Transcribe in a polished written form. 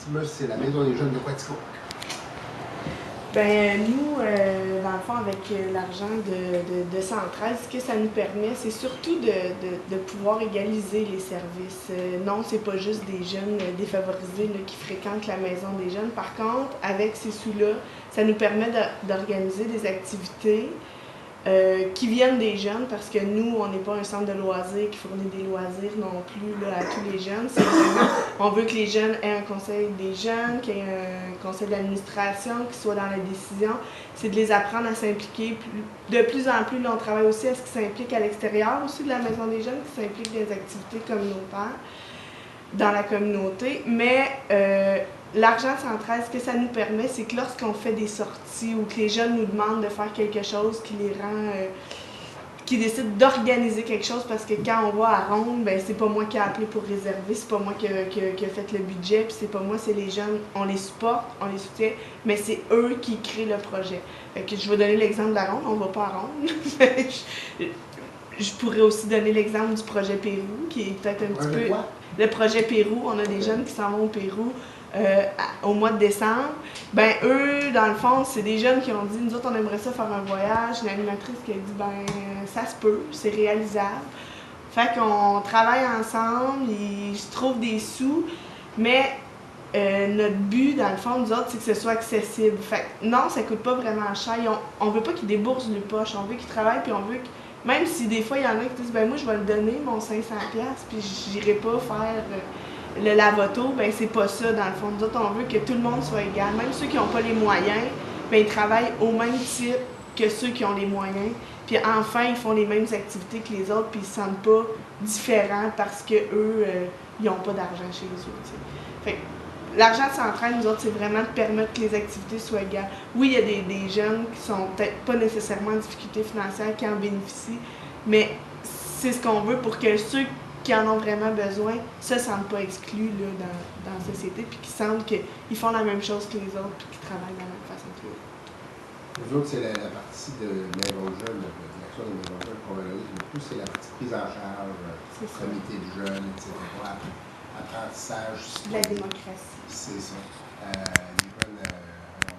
Moi, c'est la Maison des jeunes de Quaticook. Ben nous, dans le fond, avec l'argent de 113, ce que ça nous permet, c'est surtout de pouvoir égaliser les services. Non, c'est pas juste des jeunes défavorisés là, qui fréquentent la maison des jeunes. Par contre, avec ces sous-là, ça nous permet d'organiser des activités qui viennent des jeunes, parce que nous, on n'est pas un centre de loisirs qui fournit des loisirs non plus là, à tous les jeunes. C'est vraiment, on veut que les jeunes aient un conseil des jeunes, qu'il y ait un conseil d'administration, qui soit dans la décision. C'est de les apprendre à s'impliquer. De plus en plus, là, on travaille aussi à ce qu'ils s'impliquent à l'extérieur aussi de la maison des jeunes, qui s'impliquent dans des activités communautaires dans la communauté. Mais l'argent central, ce que ça nous permet, c'est que lorsqu'on fait des sorties ou que les jeunes nous demandent de faire quelque chose qui les rend, qui décident d'organiser quelque chose, parce que quand on va à Ronde, ben c'est pas moi qui ai appelé pour réserver, c'est pas moi qui a fait le budget, puis c'est pas moi, c'est les jeunes. On les supporte, on les soutient, mais c'est eux qui créent le projet. Fait que je vais donner l'exemple de la Ronde, on va pas à Ronde. Je pourrais aussi donner l'exemple du projet Pérou, qui est peut-être un petit peu... Quoi? Le projet Pérou, on a des jeunes qui s'en vont au Pérou au mois de décembre. Ben eux, dans le fond, c'est des jeunes qui ont dit, nous autres, on aimerait ça faire un voyage. Une animatrice qui a dit, ben ça se peut, c'est réalisable. Fait qu'on travaille ensemble, ils se trouvent des sous, mais notre but, dans le fond, nous autres, c'est que ce soit accessible. Fait que non, ça coûte pas vraiment cher. On veut pas qu'ils déboursent les poches, on veut qu'ils travaillent, puis on veut que, même si des fois, il y en a qui disent, ben moi, je vais le donner, mon 500$, puis j'irai pas faire le lavoto, ben c'est pas ça, dans le fond. Nous autres, on veut que tout le monde soit égal. Même ceux qui n'ont pas les moyens, ben ils travaillent au même titre que ceux qui ont les moyens. Puis enfin, ils font les mêmes activités que les autres, puis ils se sentent pas différents parce que eux, ils n'ont pas d'argent chez eux. T'sais. Fait que l'argent central, nous autres, c'est vraiment de permettre que les activités soient égales. Oui, il y a des jeunes qui sont peut-être pas nécessairement en difficulté financière qui en bénéficient, mais c'est ce qu'on veut pour que ceux qui en ont vraiment besoin se sentent pas exclus là, dans la société, puis qu'ils sentent qu'ils font la même chose que les autres, puis qu'ils travaillent de la même façon que les autres. Nous autres, c'est la partie de Maison Jeune, de l'action de Maison Jeune qu'on valorise le plus, c'est la partie prise en charge, comité de jeunes, etc. Apprentissage. De la démocratie. C'est ça.